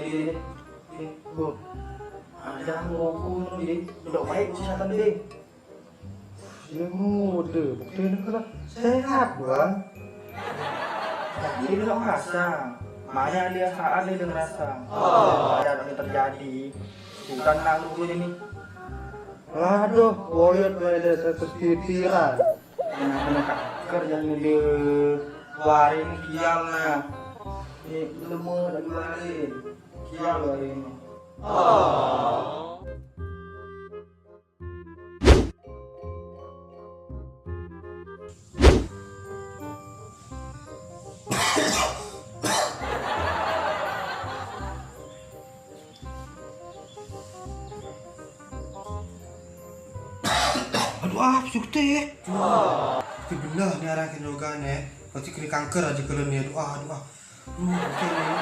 ini. Bu, ada rokok ini, udah baik kesehatan ini. Ini muda, buktiin kan sehat bang. Jadi dia nggak merasa, makanya dia saat dia ngerasa. Ada yang terjadi, bukan lalu dulu ini. Aduh, boyot ada satu pikiran. Kena kerja ini di warin kialnya. Ini lemu dan warin kial warin. Aduh, sukti. Itu benar nih arah kena pasti kena kanker aja kalau nih. Aduh, oke nih.